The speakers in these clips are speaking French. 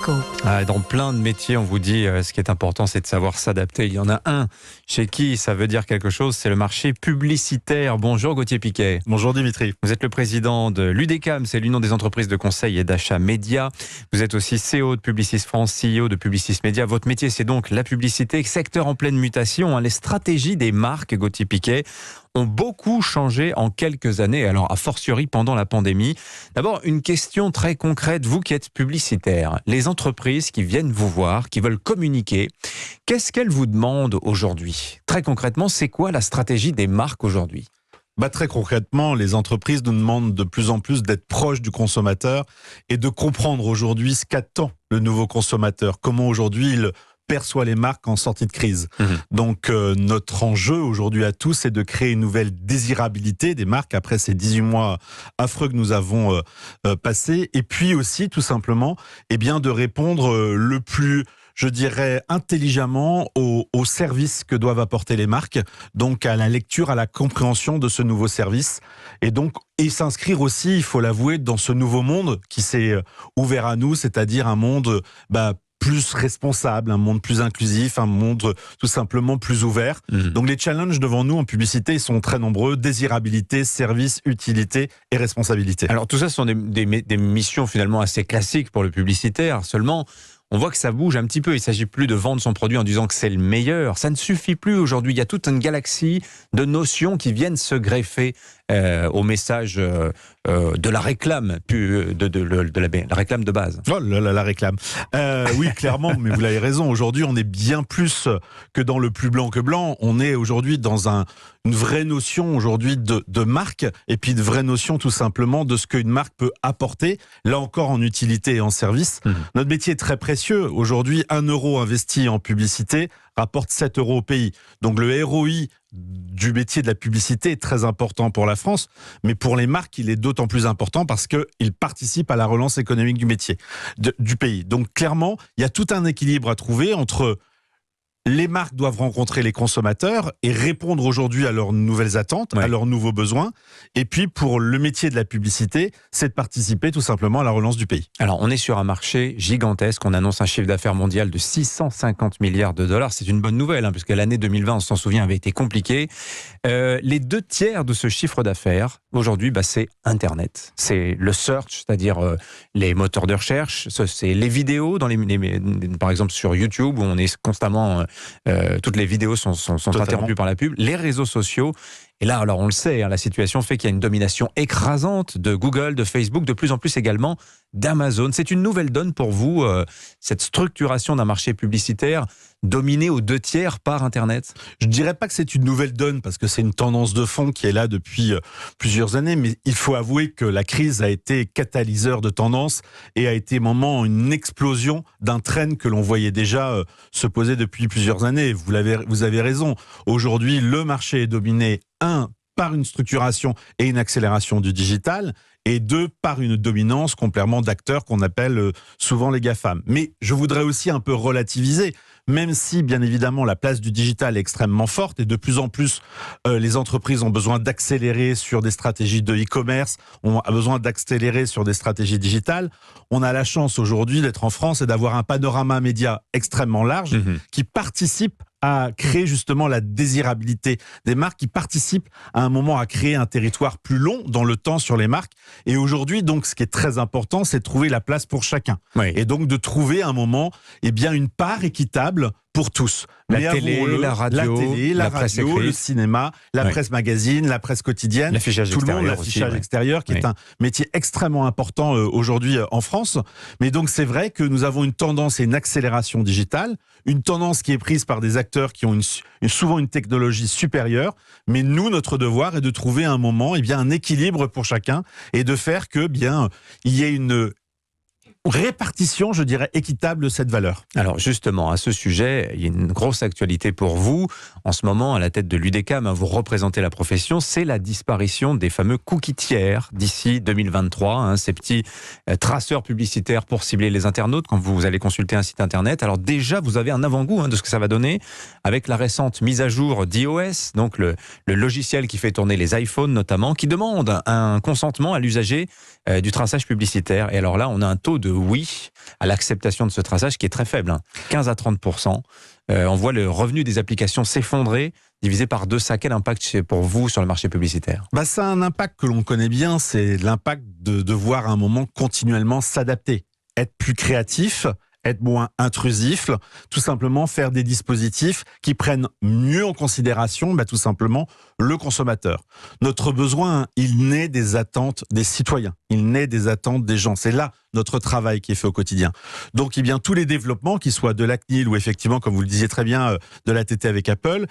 Dans plein de métiers, on vous dit ce qui est important, c'est de savoir s'adapter. Il y en a un chez qui ça veut dire quelque chose, c'est le marché publicitaire. Bonjour Gauthier Piquet. Bonjour Dimitri. Vous êtes le président de l'UDECAM, c'est l'Union des entreprises de conseil et d'achat média. Vous êtes aussi CEO de Publicis France, CEO de Publicis Média. Votre métier, c'est donc la publicité, secteur en pleine mutation. Les stratégies des marques, Gauthier Piquet, ont beaucoup changé en quelques années, alors a fortiori pendant la pandémie. D'abord, une question très concrète, vous qui êtes publicitaire, les entreprises qui viennent vous voir, qui veulent communiquer, qu'est-ce qu'elles vous demandent aujourd'hui ? Très concrètement, c'est quoi la stratégie des marques aujourd'hui ? Très concrètement, les entreprises nous demandent de plus en plus d'être proches du consommateur et de comprendre aujourd'hui ce qu'attend le nouveau consommateur, comment aujourd'hui il perçoit les marques en sortie de crise. Donc notre enjeu aujourd'hui à tous, c'est de créer une nouvelle désirabilité des marques après ces 18 mois affreux que nous avons passés, et puis aussi tout simplement de répondre le plus, je dirais, intelligemment aux services que doivent apporter les marques, donc à la lecture, à la compréhension de ce nouveau service, et s'inscrire aussi, il faut l'avouer, dans ce nouveau monde qui s'est ouvert à nous, c'est-à-dire un monde plus responsable, un monde plus inclusif, un monde tout simplement plus ouvert. Donc les challenges devant nous en publicité, ils sont très nombreux: désirabilité, service, utilité et responsabilité. Alors tout ça, ce sont des missions finalement assez classiques pour le publicitaire. Seulement, on voit que ça bouge un petit peu. Il ne s'agit plus de vendre son produit en disant que c'est le meilleur. Ça ne suffit plus aujourd'hui. Il y a toute une galaxie de notions qui viennent se greffer au message de la réclame, la réclame de base. Oh là là, la réclame. Oui, clairement, mais vous avez raison. Aujourd'hui, on est bien plus que dans le plus blanc que blanc. On est aujourd'hui dans une vraie notion aujourd'hui de marque, et puis de vraie notion tout simplement de ce qu'une marque peut apporter, là encore en utilité et en service. Notre métier est très précieux. Aujourd'hui, 1 euro investi en publicité rapporte 7 euros au pays. Donc le ROI du métier de la publicité est très important pour la France, mais pour les marques, il est d'autant plus important parce qu'il participe à la relance économique du métier, du pays. Donc clairement, il y a tout un équilibre à trouver entre les marques doivent rencontrer les consommateurs et répondre aujourd'hui à leurs nouvelles attentes, à leurs nouveaux besoins. Et puis, pour le métier de la publicité, c'est de participer tout simplement à la relance du pays. Alors, on est sur un marché gigantesque. On annonce un chiffre d'affaires mondial de 650 milliards de dollars. C'est une bonne nouvelle, puisque l'année 2020, on s'en souvient, avait été compliquée. Les 2 tiers de ce chiffre d'affaires, aujourd'hui, c'est Internet. C'est le search, c'est-à-dire les moteurs de recherche. C'est les vidéos, par exemple sur YouTube, où on est constamment... toutes les vidéos sont interrompues par la pub, les réseaux sociaux. Et là, alors on le sait, la situation fait qu'il y a une domination écrasante de Google, de Facebook, de plus en plus également d'Amazon. C'est une nouvelle donne pour vous, cette structuration d'un marché publicitaire dominé aux 2 tiers par Internet? Je ne dirais pas que c'est une nouvelle donne, parce que c'est une tendance de fond qui est là depuis plusieurs années, mais il faut avouer que la crise a été catalyseur de tendance et a été une explosion d'un trend que l'on voyait déjà se poser depuis plusieurs années. Vous avez raison. Aujourd'hui, le marché est dominé, 1, par une structuration et une accélération du digital, et 2, par une dominance complètement d'acteurs qu'on appelle souvent les GAFAM. Mais je voudrais aussi un peu relativiser, même si bien évidemment la place du digital est extrêmement forte et de plus en plus les entreprises ont besoin d'accélérer sur des stratégies de e-commerce, ont besoin d'accélérer sur des stratégies digitales. On a la chance aujourd'hui d'être en France et d'avoir un panorama média extrêmement large qui participe à créer justement la désirabilité des marques, qui participent à un moment à créer un territoire plus long dans le temps sur les marques. Et aujourd'hui, donc, ce qui est très important, c'est de trouver la place pour chacun. Et donc de trouver un moment, une part équitable pour tous. La télé, la radio, le cinéma, la presse magazine, la presse quotidienne, l'affichage extérieur qui est un métier extrêmement important aujourd'hui en France. Mais donc c'est vrai que nous avons une tendance et une accélération digitale, une tendance qui est prise par des acteurs qui ont souvent une technologie supérieure. Mais nous, notre devoir est de trouver un moment, un équilibre pour chacun, et de faire que il y ait une répartition, je dirais, équitable de cette valeur. Alors justement, à ce sujet, il y a une grosse actualité pour vous. En ce moment, à la tête de l'UDECAM, vous représentez la profession, c'est la disparition des fameux cookies tiers d'ici 2023, ces petits traceurs publicitaires pour cibler les internautes quand vous allez consulter un site internet. Alors déjà, vous avez un avant-goût de ce que ça va donner avec la récente mise à jour d'iOS, donc le logiciel qui fait tourner les iPhones notamment, qui demande un consentement à l'usager du traçage publicitaire. Et alors là, on a un taux de oui à l'acceptation de ce traçage qui est très faible, 15 à 30%. On voit le revenu des applications s'effondrer, divisé par 2. Ça a quel impact pour vous sur le marché publicitaire ? Ça a un impact que l'on connaît bien, c'est l'impact de devoir à un moment continuellement s'adapter, être plus créatif, être moins intrusif, tout simplement faire des dispositifs qui prennent mieux en considération tout simplement le consommateur. Notre besoin, il naît des attentes des citoyens, il naît des attentes des gens. C'est là notre travail qui est fait au quotidien. Donc, tous les développements, qu'ils soient de la CNIL ou effectivement, comme vous le disiez très bien, de l'ATT avec Apple,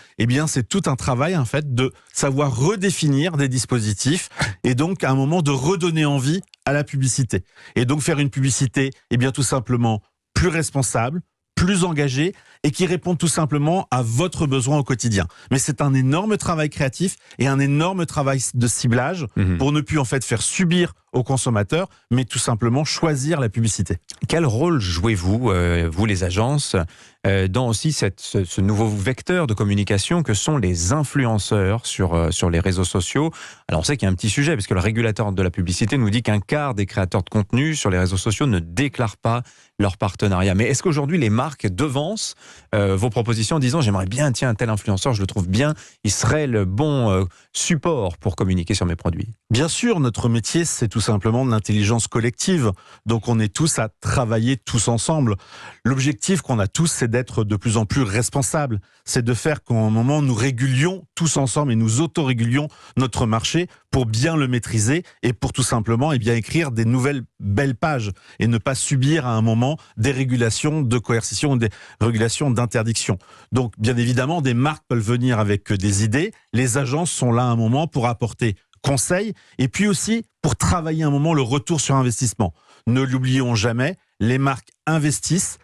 c'est tout un travail en fait de savoir redéfinir des dispositifs et donc à un moment de redonner envie à la publicité. Et donc faire une publicité, tout simplement plus responsable, plus engagé et qui répond tout simplement à votre besoin au quotidien. Mais c'est un énorme travail créatif et un énorme travail de ciblage pour ne plus en fait faire subir aux consommateurs, mais tout simplement choisir la publicité. Quel rôle jouez-vous, vous les agences, dans aussi ce nouveau vecteur de communication que sont les influenceurs sur les réseaux sociaux ? Alors on sait qu'il y a un petit sujet, parce que le régulateur de la publicité nous dit qu'un quart des créateurs de contenu sur les réseaux sociaux ne déclarent pas leur partenariat. Mais est-ce qu'aujourd'hui les marques devancent vos propositions en disant « j'aimerais bien, un tel influenceur, je le trouve bien, il serait le bon support pour communiquer sur mes produits ». Bien sûr, notre métier, c'est tout simplement de l'intelligence collective. Donc on est tous à travailler tous ensemble. L'objectif qu'on a tous, c'est d'être de plus en plus responsables. C'est de faire qu'à un moment, nous régulions tous ensemble et nous autorégulions notre marché pour bien le maîtriser et pour tout simplement écrire des nouvelles belles pages et ne pas subir à un moment des régulations de coercition ou des régulations d'interdiction. Donc bien évidemment, des marques peuvent venir avec des idées. Les agences sont là à un moment pour apporter conseils et puis aussi pour travailler un moment le retour sur investissement. Ne l'oublions jamais, les marques investissent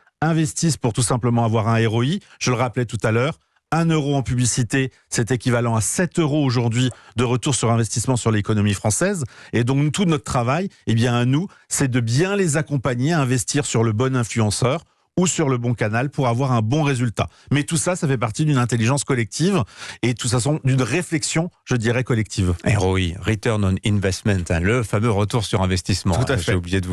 pour tout simplement avoir un ROI. Je le rappelais tout à l'heure, 1 euro en publicité, c'est équivalent à 7 euros aujourd'hui de retour sur investissement sur l'économie française. Et donc tout notre travail, à nous, c'est de bien les accompagner à investir sur le bon influenceur ou sur le bon canal pour avoir un bon résultat. Mais tout ça, ça fait partie d'une intelligence collective et de toute façon d'une réflexion, je dirais, collective. ROI, Return on Investment, le fameux retour sur investissement. Tout à fait. J'ai oublié de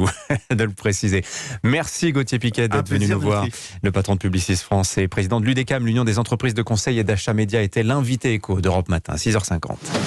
le préciser. Merci Gauthier Piquet d'être venu nous voir. Le patron de Publicis France et président de l'UDECAM, l'Union des entreprises de conseil et d'achat média, était l'invité écho d'Europe Matin, 6h50.